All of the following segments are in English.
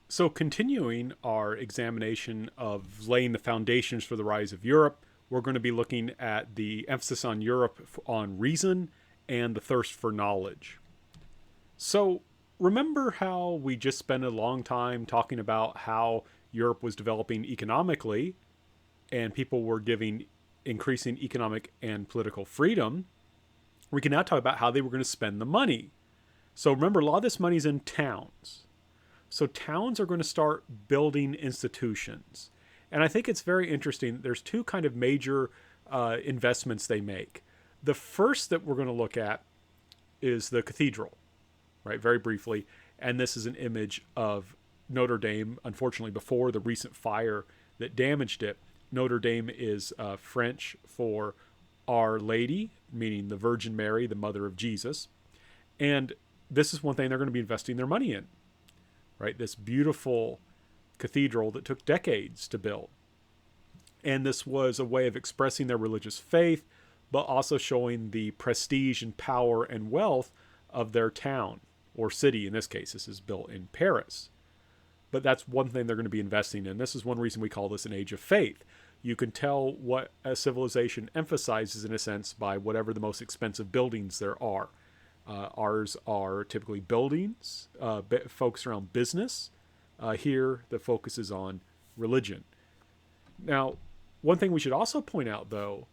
So, continuing our examination of laying the foundations for the rise of Europe, we're going to be looking at the emphasis on Europe on reason and the thirst for knowledge. So, remember how we just spent a long time talking about how Europe was developing economically and people were giving increasing economic and political freedom? We can now talk about how they were going to spend the money. So, remember, a lot of this money is in towns. So towns are going to start building institutions. And I think it's very interesting. There's two kind of major investments they make. The first that we're going to look at is the cathedral, right? Very briefly. And this is an image of Notre Dame, unfortunately, before the recent fire that damaged it. Notre Dame is French for Our Lady, meaning the Virgin Mary, the mother of Jesus. And this is one thing they're going to be investing their money in, right? This beautiful cathedral that took decades to build. And this was a way of expressing their religious faith, but also showing the prestige and power and wealth of their town or city. In this case, this is built in Paris. But that's one thing they're going to be investing in. This is one reason we call this an age of faith. You can tell what a civilization emphasizes, in a sense, by whatever the most expensive buildings there are. Ours are typically buildings focused around business. Here, the focus is on religion. Now, one thing we should also point out, though,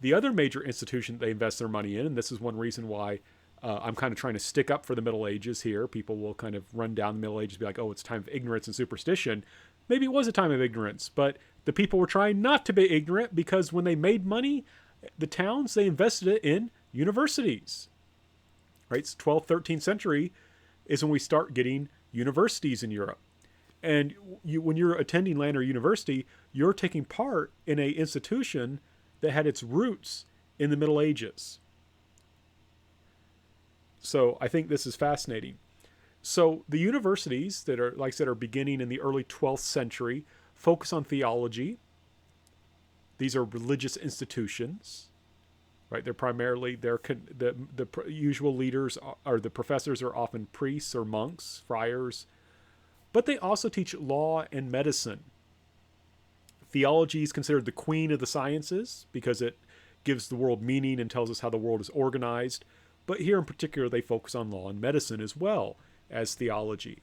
the other major institution they invest their money in, and this is one reason why I'm kind of trying to stick up for the Middle Ages here. People will kind of run down the Middle Ages and be like, oh, it's a time of ignorance and superstition. Maybe it was a time of ignorance, but the people were trying not to be ignorant because when they made money, the towns, they invested it in universities. Right? It's 12th, 13th century is when we start getting universities in Europe. And when you're attending Lander University, you're taking part in an institution that had its roots in the Middle Ages. So I think this is fascinating. So the universities that are, like I said, are beginning in the early 12th century focus on theology. These are religious institutions. Right, they're primarily the usual leaders are the professors are often priests or monks, friars, but they also teach law and medicine. Theology is considered the queen of the sciences because it gives the world meaning and tells us how the world is organized. But here in particular, they focus on law and medicine as well as theology.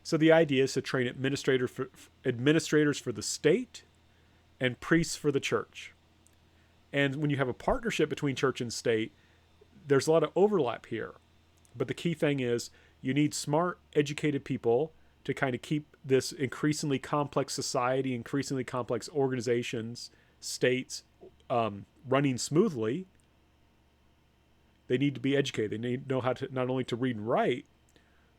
So the idea is to train administrators for the state and priests for the church. And when you have a partnership between church and state, there's a lot of overlap here. But the key thing is you need smart, educated people to kind of keep this increasingly complex society, increasingly complex organizations, states running smoothly. They need to be educated. They need to know how to not only to read and write,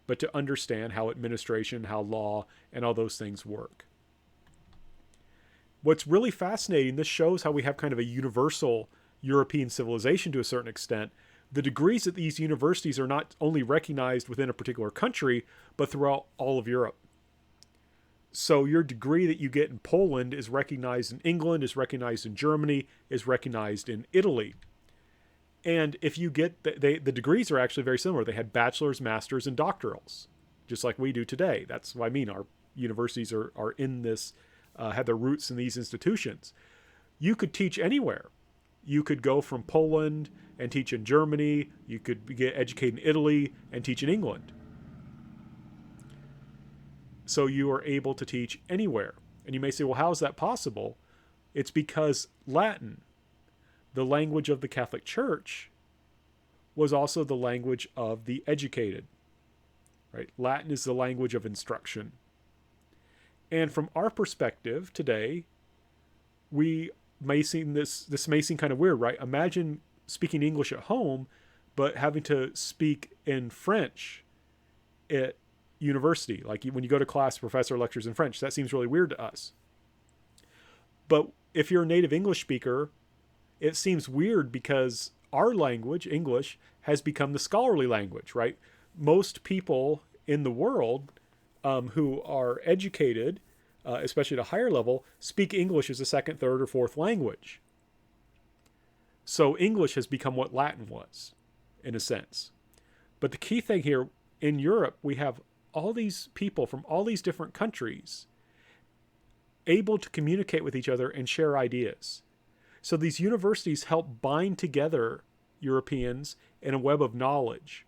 but to understand how administration, how law, and all those things work. What's really fascinating, this shows how we have kind of a universal European civilization to a certain extent. The degrees at these universities are not only recognized within a particular country, but throughout all of Europe. So your degree that you get in Poland is recognized in England, is recognized in Germany, is recognized in Italy. And if you get, the degrees are actually very similar. They had bachelor's, master's, and doctorals, just like we do today. That's what I mean. Our universities are in this, have their roots in these institutions. You could teach anywhere. You could go from Poland and teach in Germany. You could get educated in Italy and teach in England. So you are able to teach anywhere. And you may say, well, how is that possible? It's because Latin, the language of the Catholic Church, was also the language of the educated. Right? Latin is the language of instruction. And from our perspective today, we may seem this may seem kind of weird, right? Imagine speaking English at home, but having to speak in French at university. Like when you go to class, professor lectures in French. That seems really weird to us. But if you're a native English speaker, it seems weird because our language, English, has become the scholarly language, right? Most people in the world who are educated, especially at a higher level, speak English as a second, third, or fourth language. So English has become what Latin was, in a sense. But the key thing here, in Europe, we have all these people from all these different countries able to communicate with each other and share ideas. So these universities help bind together Europeans in a web of knowledge.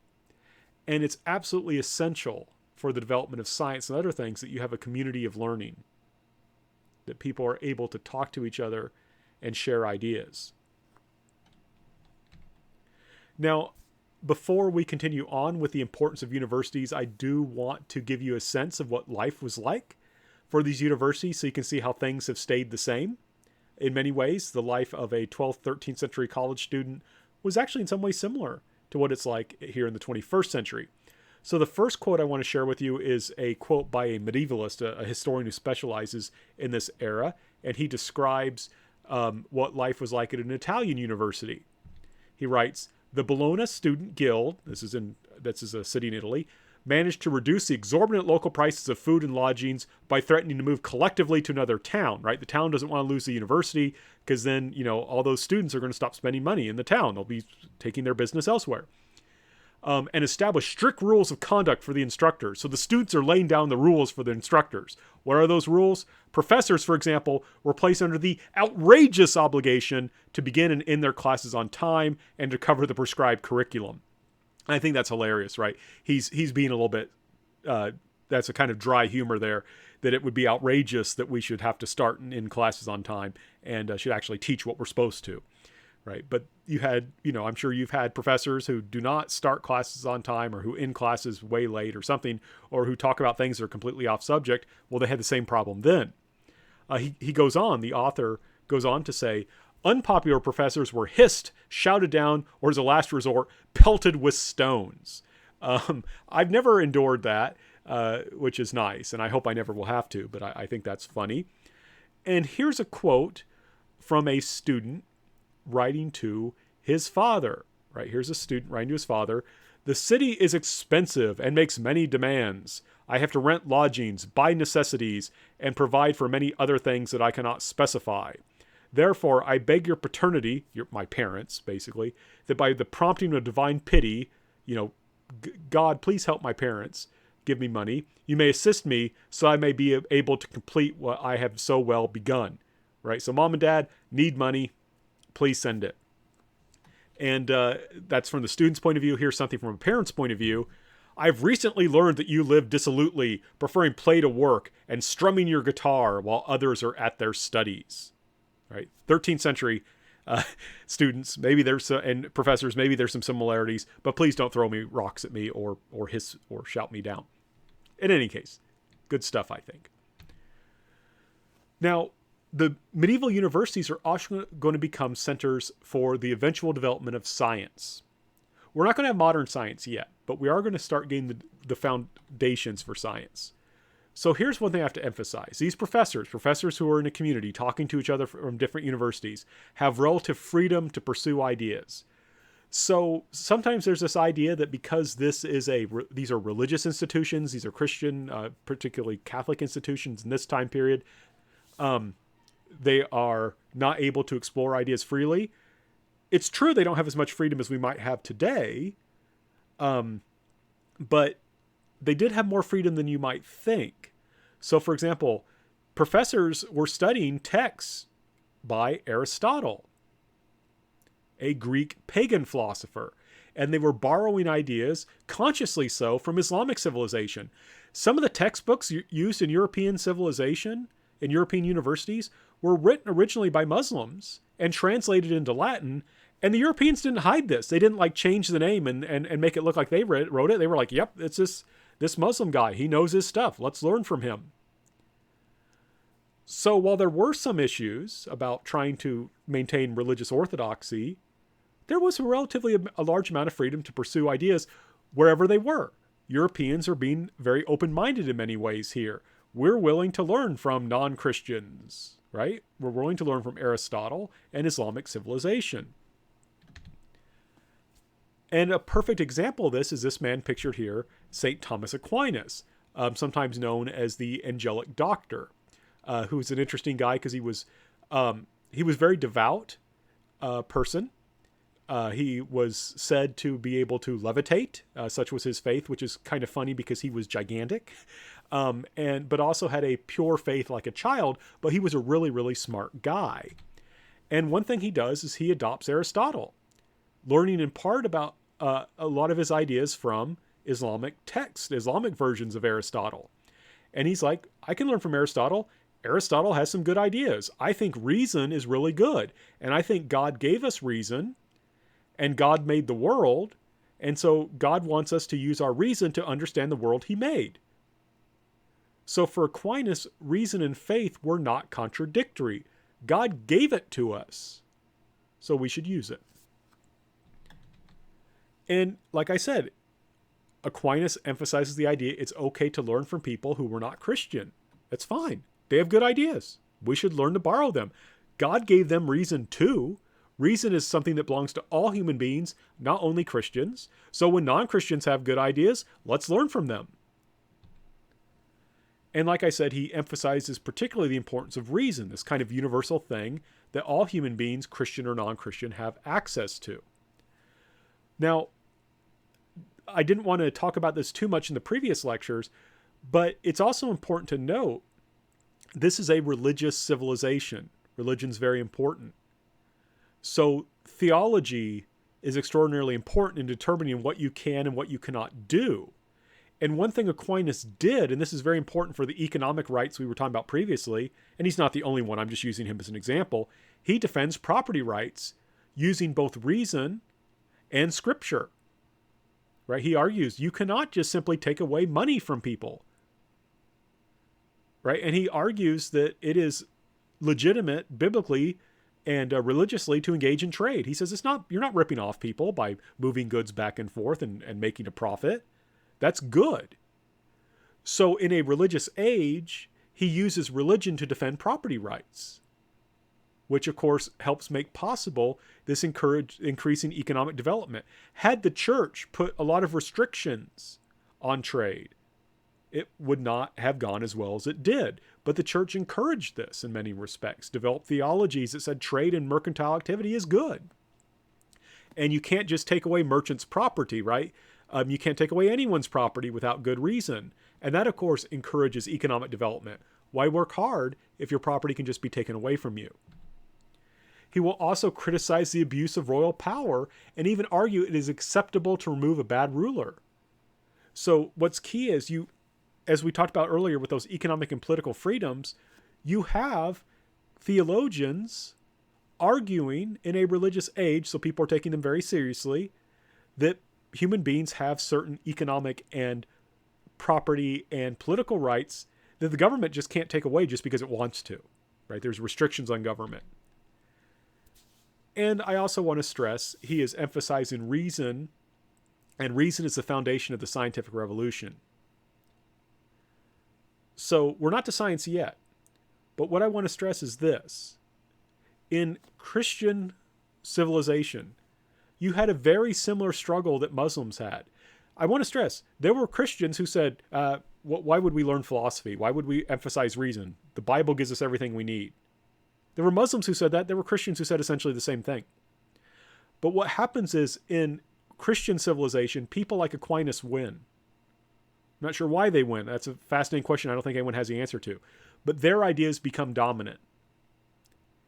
And it's absolutely essential for the development of science and other things that you have a community of learning, that people are able to talk to each other and share ideas. Now, before we continue on with the importance of universities, I do want to give you a sense of what life was like for these universities so you can see how things have stayed the same. In many ways, the life of a 12th, 13th century college student was actually in some ways similar to what it's like here in the 21st century. So the first quote I want to share with you is a quote by a medievalist, a historian who specializes in this era, and he describes what life was like at an Italian university. He writes, "The Bologna Student Guild," this is a city in Italy, "managed to reduce the exorbitant local prices of food and lodgings by threatening to move collectively to another town," right? The town doesn't want to lose the university because then, all those students are going to stop spending money in the town. They'll be taking their business elsewhere. And establish strict rules of conduct for the instructors. So the students are laying down the rules for the instructors. What are those rules? Professors, for example, were placed under the outrageous obligation to begin and end their classes on time and to cover the prescribed curriculum. I think that's hilarious, right? He's being a little bit, that's a kind of dry humor there, that it would be outrageous that we should have to start and end classes on time and should actually teach what we're supposed to, right? But you had, I'm sure you've had professors who do not start classes on time or who end classes way late or something, or who talk about things that are completely off subject. Well, they had the same problem then. He goes on, the author goes on to say, "Unpopular professors were hissed, shouted down, or as a last resort, pelted with stones." I've never endured that, which is nice, and I hope I never will have to, but I think that's funny. And here's a quote from a student writing to his father, right? Here's a student writing to his father. "The city is expensive and makes many demands. I have to rent lodgings, buy necessities, and provide for many other things that I cannot specify. Therefore, I beg your paternity," my parents, basically, "that by the prompting of divine pity, God, please help my parents, give me money. You may assist me so I may be able to complete what I have so well begun." Right? So mom and dad need money. Please send it. And that's from the student's point of view. Here's something from a parent's point of view. "I've recently learned that you live dissolutely, preferring play to work and strumming your guitar while others are at their studies." Right? 13th century students, maybe there's and professors, maybe there's some similarities, but please don't throw me rocks at me or hiss or shout me down. In any case, good stuff, I think. Now, the medieval universities are also going to become centers for the eventual development of science. We're not going to have modern science yet, but we are going to start getting the foundations for science. So here's one thing I have to emphasize. These professors who are in a community talking to each other from different universities, have relative freedom to pursue ideas. So sometimes there's this idea that because these are religious institutions, these are Christian, particularly Catholic institutions in this time period, they are not able to explore ideas freely. It's true they don't have as much freedom as we might have today, but they did have more freedom than you might think. So, for example, professors were studying texts by Aristotle, a Greek pagan philosopher, and they were borrowing ideas, consciously so, from Islamic civilization. Some of the textbooks used in European civilization, in European universities, were written originally by Muslims and translated into Latin. And the Europeans didn't hide this. They didn't change the name and make it look like they wrote it. They were like, yep, it's this Muslim guy. He knows his stuff. Let's learn from him. So while there were some issues about trying to maintain religious orthodoxy, there was relatively a large amount of freedom to pursue ideas wherever they were. Europeans are being very open-minded in many ways here. We're willing to learn from non-Christians, right? We're willing to learn from Aristotle and Islamic civilization. And a perfect example of this is this man pictured here, St. Thomas Aquinas, sometimes known as the Angelic Doctor, who's an interesting guy because he was very devout person, He was said to be able to levitate, such was his faith, which is kind of funny because he was gigantic, but also had a pure faith like a child, but he was a really, really smart guy. And one thing he does is he adopts Aristotle, learning in part about a lot of his ideas from Islamic texts, Islamic versions of Aristotle. And he's like, I can learn from Aristotle. Aristotle has some good ideas. I think reason is really good. And I think God gave us reason, and God made the world. And so God wants us to use our reason to understand the world he made. So for Aquinas, reason and faith were not contradictory. God gave it to us, so we should use it. And like I said, Aquinas emphasizes the idea it's okay to learn from people who were not Christian. That's fine. They have good ideas. We should learn to borrow them. God gave them reason too. Reason is something that belongs to all human beings, not only Christians. So when non-Christians have good ideas, let's learn from them. And like I said, he emphasizes particularly the importance of reason, this kind of universal thing that all human beings, Christian or non-Christian, have access to. Now, I didn't want to talk about this too much in the previous lectures, but it's also important to note this is a religious civilization. Religion's very important. So theology is extraordinarily important in determining what you can and what you cannot do. And one thing Aquinas did, and this is very important for the economic rights we were talking about previously, and he's not the only one, I'm just using him as an example, he defends property rights using both reason and scripture. Right? He argues you cannot just simply take away money from people. Right? And he argues that it is legitimate biblically and religiously to engage in trade. He says you're not ripping off people by moving goods back and forth and making a profit. That's good. So in a religious age, he uses religion to defend property rights, which of course helps make possible this increasing economic development. Had the church put a lot of restrictions on trade, it would not have gone as well as it did. But the church encouraged this in many respects, developed theologies that said trade and mercantile activity is good. And you can't just take away merchants' property, right? You can't take away anyone's property without good reason. And that, of course, encourages economic development. Why work hard if your property can just be taken away from you? He will also criticize the abuse of royal power and even argue it is acceptable to remove a bad ruler. So what's key is as we talked about earlier with those economic and political freedoms, you have theologians arguing in a religious age, so people are taking them very seriously, that human beings have certain economic and property and political rights that the government just can't take away just because it wants to, right? There's restrictions on government. And I also want to stress he is emphasizing reason, and reason is the foundation of the scientific revolution. So we're not to science yet, but what I want to stress is this. In Christian civilization, you had a very similar struggle that Muslims had. I want to stress, there were Christians who said, why would we learn philosophy? Why would we emphasize reason? The Bible gives us everything we need. There were Muslims who said that. There were Christians who said essentially the same thing. But what happens is in Christian civilization, people like Aquinas win. I'm not sure why they win. That's a fascinating question I don't think anyone has the answer to. But their ideas become dominant.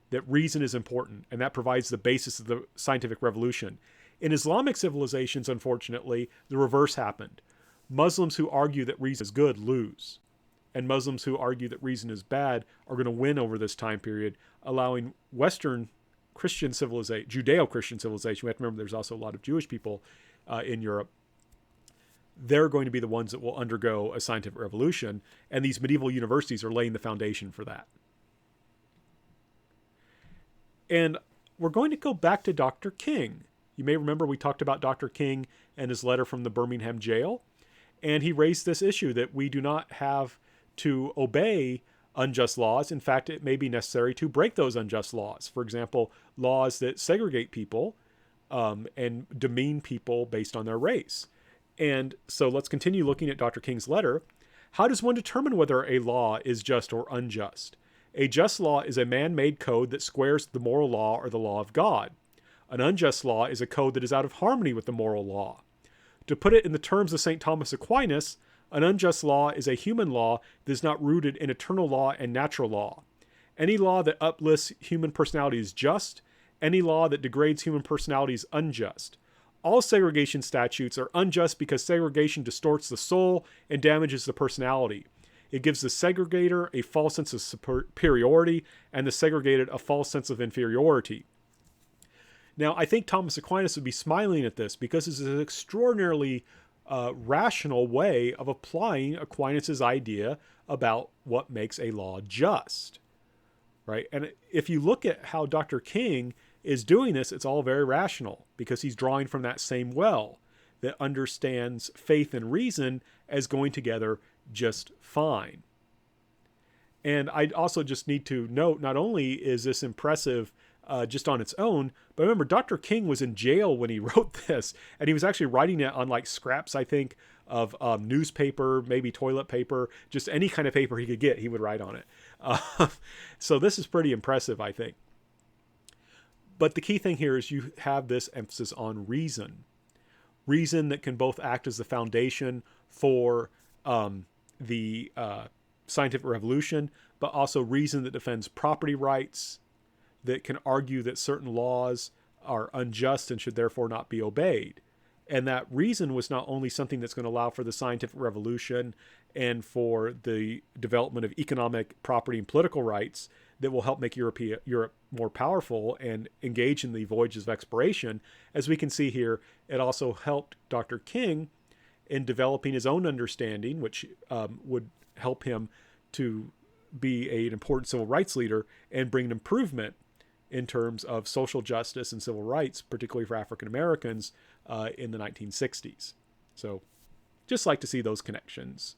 That reason is important, and that provides the basis of the scientific revolution. In Islamic civilizations, unfortunately, the reverse happened. Muslims who argue that reason is good lose. And Muslims who argue that reason is bad are going to win over this time period, allowing Western Christian civilization, Judeo-Christian civilization, we have to remember there's also a lot of Jewish people in Europe, they're going to be the ones that will undergo a scientific revolution, and these medieval universities are laying the foundation for that. And we're going to go back to Dr. King. You may remember we talked about Dr. King and his letter from the Birmingham jail, and he raised this issue that we do not have to obey unjust laws. In fact, it may be necessary to break those unjust laws. For example, laws that segregate people and demean people based on their race. And so let's continue looking at Dr. King's letter. How does one determine whether a law is just or unjust? A just law is a man-made code that squares the moral law or the law of God. An unjust law is a code that is out of harmony with the moral law. To put it in the terms of St. Thomas Aquinas, an unjust law is a human law that is not rooted in eternal law and natural law. Any law that uplifts human personality is just. Any law that degrades human personality is unjust. All segregation statutes are unjust because segregation distorts the soul and damages the personality. It gives the segregator a false sense of superiority and the segregated a false sense of inferiority. Now, I think Thomas Aquinas would be smiling at this because it's an extraordinarily rational way of applying Aquinas' idea about what makes a law just, right? And if you look at how Dr. King is doing this, it's all very rational because he's drawing from that same well that understands faith and reason as going together just fine. And I also just need to note, not only is this impressive just on its own, but remember, Dr. King was in jail when he wrote this, and he was actually writing it on like scraps, I think, of newspaper, maybe toilet paper, just any kind of paper he could get, he would write on it. So this is pretty impressive, I think. But the key thing here is you have this emphasis on reason. Reason that can both act as the foundation for the scientific revolution, but also reason that defends property rights, that can argue that certain laws are unjust and should therefore not be obeyed. And that reason was not only something that's going to allow for the scientific revolution and for the development of economic, property, and political rights that will help make Europe more powerful and engage in the voyages of exploration. As we can see here, it also helped Dr. King in developing his own understanding, which would help him to be an important civil rights leader and bring an improvement in terms of social justice and civil rights, particularly for African Americans in the 1960s. So just like to see those connections.